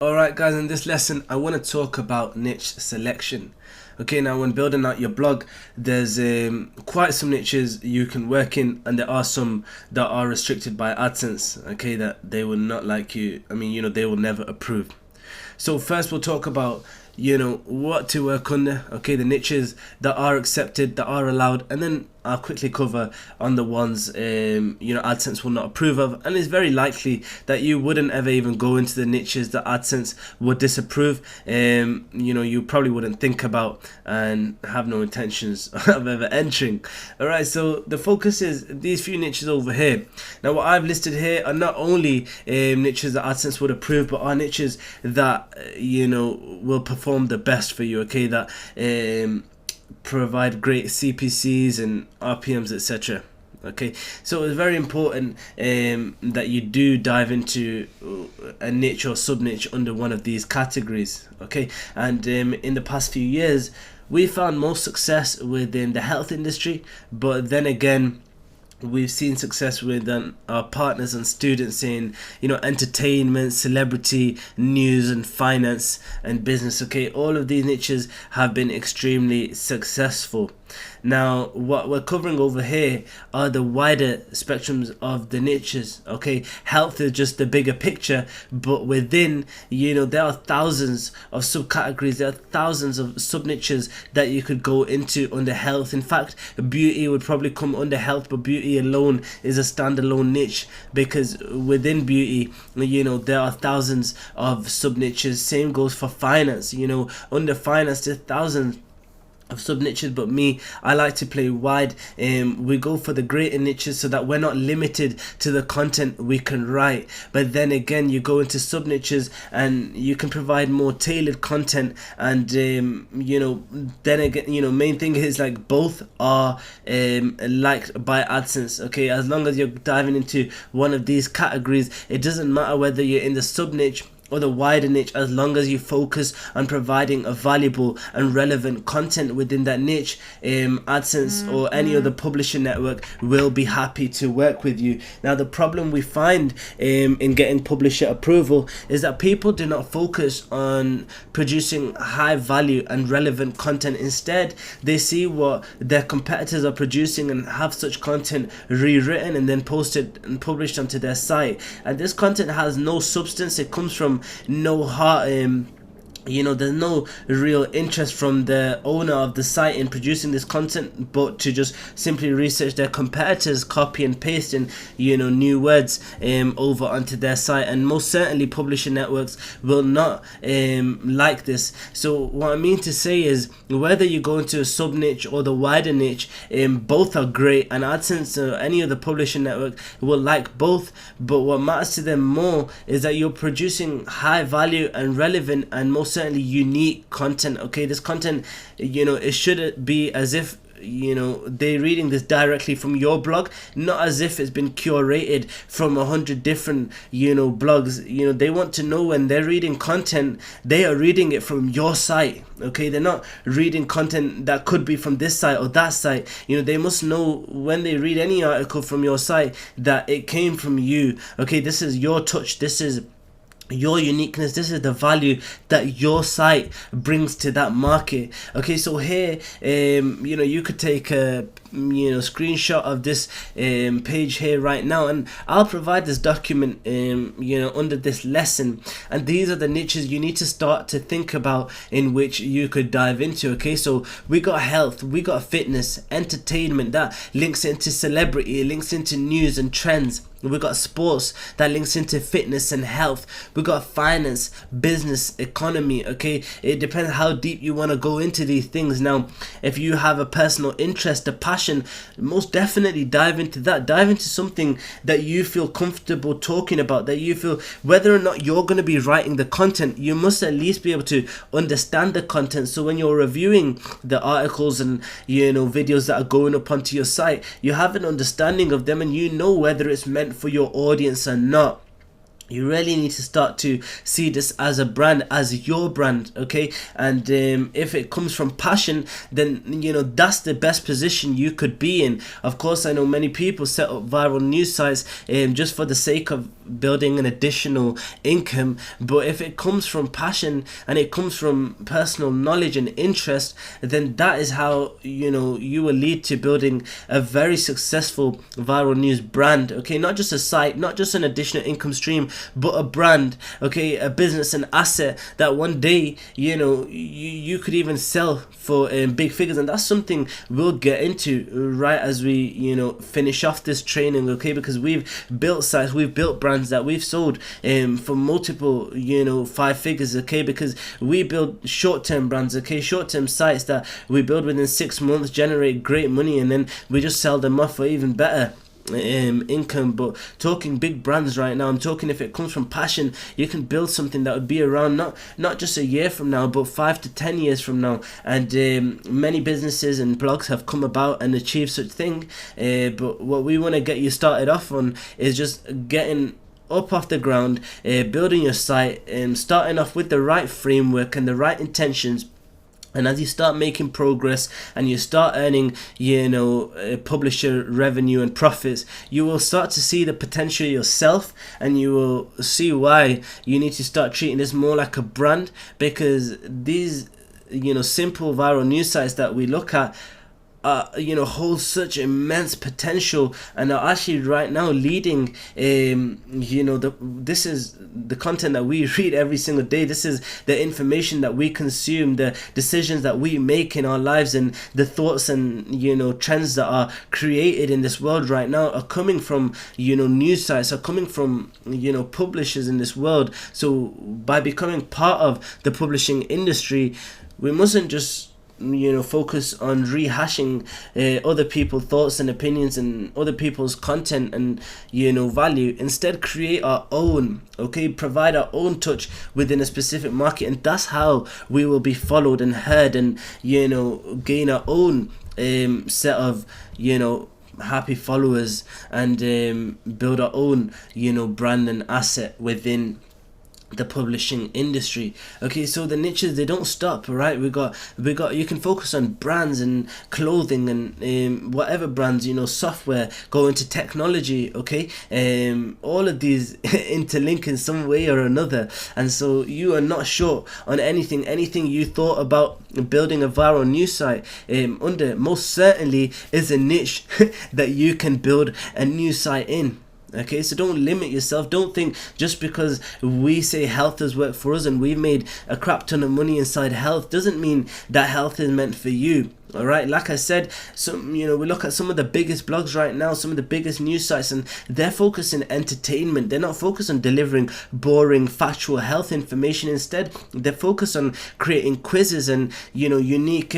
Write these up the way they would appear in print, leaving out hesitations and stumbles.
Alright guys, in this lesson I want to talk about niche selection. Okay, now when building out your blog, there's quite some niches you can work in, and there are some that are restricted by AdSense, okay, that they will not like you, they will never approve. So first we'll talk about what to work under, okay, the niches that are accepted, that are allowed, and then I'll quickly cover on the ones AdSense will not approve of, and it's very likely that you wouldn't ever even go into the niches that AdSense would disapprove. You probably wouldn't think about and have no intentions of ever entering. Alright, so the focus is these few niches over here. Now what I've listed here are not only niches that AdSense would approve, but are niches that will perform the best for you, okay, that provide great CPCs and RPMs, etc. Okay, so it's very important that you do dive into a niche or sub niche under one of these categories. Okay, and in the past few years we found most success within the health industry, but then again we've seen success with our partners and students in entertainment, celebrity, news, and finance and business. Okay, all of these niches have been extremely successful. Now what we're covering over here are the wider spectrums of the niches. Okay, health is just the bigger picture, but within there are thousands of subcategories, there are thousands of sub niches that you could go into under health. In fact, beauty would probably come under health, but beauty alone is a standalone niche, because within beauty there are thousands of sub niches. Same goes for finance. Under finance there's thousands of sub niches, but I like to play wide. We go for the greater niches so that we're not limited to the content we can write, but then again you go into sub niches and you can provide more tailored content, and then again main thing is like both are liked by AdSense. Okay, as long as you're diving into one of these categories, it doesn't matter whether you're in the sub niche or the wider niche, as long as you focus on providing a valuable and relevant content within that niche. AdSense or any other publisher network will be happy to work with you. Now the problem we find in getting publisher approval is that people do not focus on producing high value and relevant content. Instead they see what their competitors are producing and have such content rewritten and then posted and published onto their site, and this content has no substance. It comes from no heart. There's no real interest from the owner of the site in producing this content, but to just simply research their competitors, copy and paste in new words over onto their site, and most certainly publisher networks will not like this. So what I mean to say is, whether you go into a sub niche or the wider niche, both are great, and AdSense or any other publisher network will like both, but what matters to them more is that you're producing high value and relevant and most certainly unique content. Okay, this content it should be as if they're reading this directly from your blog, not as if it's been curated from 100 different blogs. They want to know when they're reading content, they are reading it from your site. Okay, they're not reading content that could be from this site or that site. They must know when they read any article from your site that it came from you. Okay, this is your touch, this is your uniqueness, this is the value that your site brings to that market. Okay, so here you could take a screenshot of this page here right now, and I'll provide this document under this lesson, and these are the niches you need to start to think about in which you could dive into. Okay, so we got health, we got fitness, entertainment, that links into celebrity, it links into news and trends. We got sports, that links into fitness and health. We got finance, business, economy. Okay, it depends how deep you want to go into these things. Now if you have a personal interest, a passion, most definitely dive into that. Dive into something that you feel comfortable talking about, that you feel, whether or not you're going to be writing the content, you must at least be able to understand the content. So when you're reviewing the articles and videos that are going up onto your site, you have an understanding of them and whether it's meant for your audience or not. You really need to start to see this as a brand, as your brand, okay? And if it comes from passion, then that's the best position you could be in. Of course, I know many people set up viral news sites just for the sake of building an additional income, but if it comes from passion and it comes from personal knowledge and interest, then that is how you will lead to building a very successful viral news brand, okay? Not just a site, not just an additional income stream, but a brand, okay? A business, an asset that one day you could even sell for big figures. And that's something we'll get into right as we finish off this training, okay? Because we've built sites, we've built brands that we've sold for multiple 5 figures, okay? Because we build short-term brands, okay? Short-term sites that we build within 6 months, generate great money, and then we just sell them off for even better income. But talking big brands right now, I'm talking if it comes from passion, you can build something that would be around not just a year from now, but 5 to 10 years from now. And many businesses and blogs have come about and achieved such thing, but what we want to get you started off on is just getting up off the ground, building your site, starting off with the right framework and the right intentions. And as you start making progress and you start earning, publisher revenue and profits, you will start to see the potential yourself, and you will see why you need to start treating this more like a brand. Because these, simple viral news sites that we look at, hold such immense potential and are actually right now leading. This is the content that we read every single day. This is the information that we consume, the decisions that we make in our lives, and the thoughts and trends that are created in this world right now are coming from news sites, are coming from publishers in this world. So by becoming part of the publishing industry, we mustn't just focus on rehashing other people's thoughts and opinions and other people's content and value. Instead, create our own, okay? Provide our own touch within a specific market, and that's how we will be followed and heard, and gain our own set of happy followers, and build our own brand and asset within the publishing industry. Okay, so the niches, they don't stop, right? we got you can focus on brands and clothing and whatever brands, software, go into technology, okay? All of these interlink in some way or another, and so you are not short on anything you thought about building a viral news site under. Most certainly is a niche that you can build a new site in. Okay, so don't limit yourself. Don't think just because we say health has worked for us and we've made a crap ton of money inside health doesn't mean that health is meant for you. All right, like I said, we look at some of the biggest blogs right now, some of the biggest news sites, and they're focused on entertainment. They're not focused on delivering boring factual health information. Instead, they're focused on creating quizzes and unique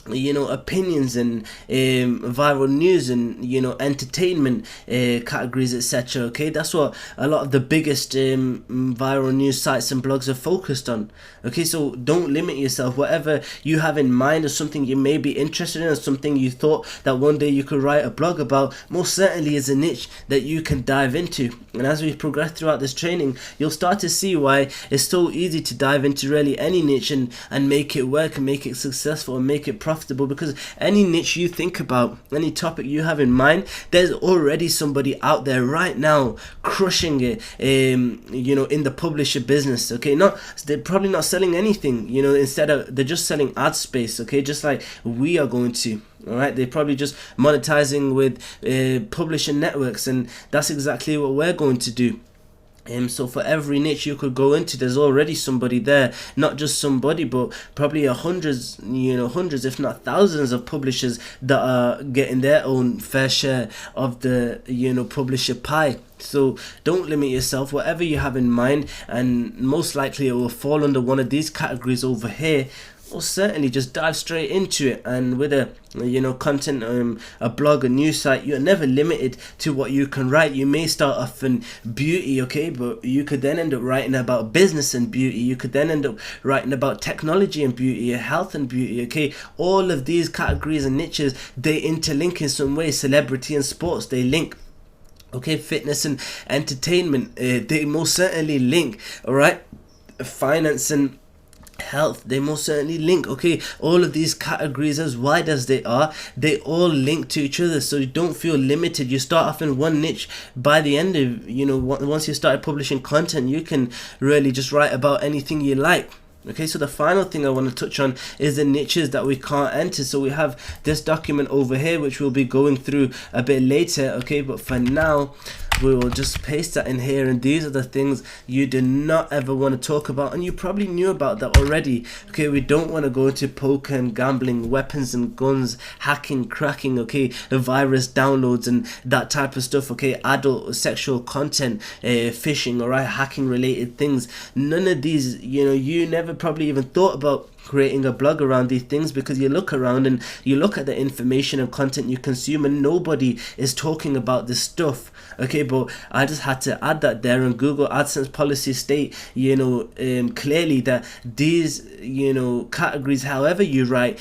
opinions and viral news and entertainment categories, etc. Okay, that's what a lot of the biggest viral news sites and blogs are focused on. Okay, so don't limit yourself. Whatever you have in mind, or something you may be interested in, or something you thought that one day you could write a blog about, most certainly is a niche that you can dive into. And as we progress throughout this training, you'll start to see why it's so easy to dive into really any niche and make it work and make it successful and make it profitable. Because any niche you think about, any topic you have in mind, there's already somebody out there right now crushing it in the publisher business. Okay, they're probably not selling anything, instead of, they're just selling ad space, okay, just like we are going to. All right, they're probably just monetizing with publisher networks, and that's exactly what we're going to do. So for every niche you could go into, there's already somebody there. Not just somebody, but probably hundreds if not thousands of publishers that are getting their own fair share of the publisher pie. So don't limit yourself. Whatever you have in mind, and most likely it will fall under one of these categories over here, well, certainly just dive straight into it. And with a content, a blog, a news site, you're never limited to what you can write. You may start off in beauty, okay, but you could then end up writing about business and beauty. You could then end up writing about technology and beauty, health and beauty, okay? All of these categories and niches, they interlink in some way. Celebrity and sports, they link. Okay, fitness and entertainment, they most certainly link. All right, finance and health, they most certainly link. Okay, all of these categories, as wide as they are, they all link to each other, so you don't feel limited. You start off in one niche. By the end of, once you started publishing content, you can really just write about anything you like. Okay, so the final thing I want to touch on is the niches that we can't enter. So we have this document over here, which we'll be going through a bit later. Okay, but for now, we will just paste that in here, and these are the things you do not ever want to talk about, and you probably knew about that already. Okay, we don't want to go into poker and gambling, weapons and guns, hacking, cracking, okay, the virus downloads and that type of stuff. Okay, adult sexual content, phishing, alright, hacking related things. None of these, you never probably even thought about creating a blog around these things, because you look around and you look at the information and content you consume, and nobody is talking about this stuff. Okay, but I just had to add that there, and Google AdSense policy state, clearly that these, categories, however you write,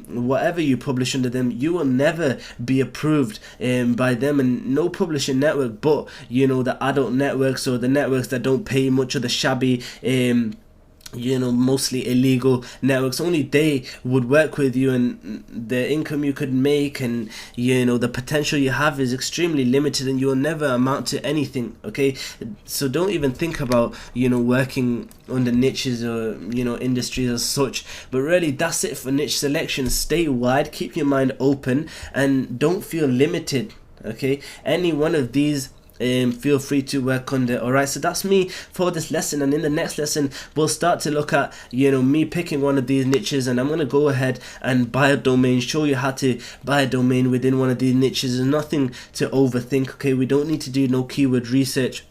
whatever you publish under them, you will never be approved by them, and no publishing network, but the adult networks, or the networks that don't pay much, or the shabby mostly illegal networks, only they would work with you, and the income you could make and the potential you have is extremely limited, and you will never amount to anything. Okay, so don't even think about working under niches or industries as such. But really, that's it for niche selection. Stay wide, keep your mind open, and don't feel limited. Okay, any one of these, feel free to work on it. Alright, so that's me for this lesson, and in the next lesson we'll start to look at me picking one of these niches, and I'm going to go ahead and buy a domain, show you how to buy a domain within one of these niches. There's nothing to overthink. Okay, we don't need to do no keyword research.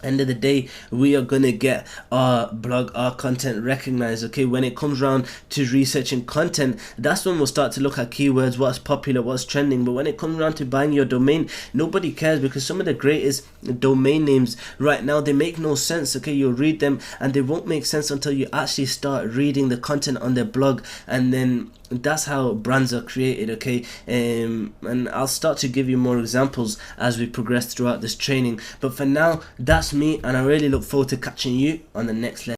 End of the day, we are gonna get our blog, our content recognized. Okay, when it comes around to researching content, that's when we'll start to look at keywords, what's popular, what's trending. But when it comes around to buying your domain, nobody cares, because some of the greatest domain names right now, they make no sense. Okay, you'll read them and they won't make sense until you actually start reading the content on their blog, and then that's how brands are created. Okay, and I'll start to give you more examples as we progress throughout this training. But for now, that's me, and I really look forward to catching you on the next lesson.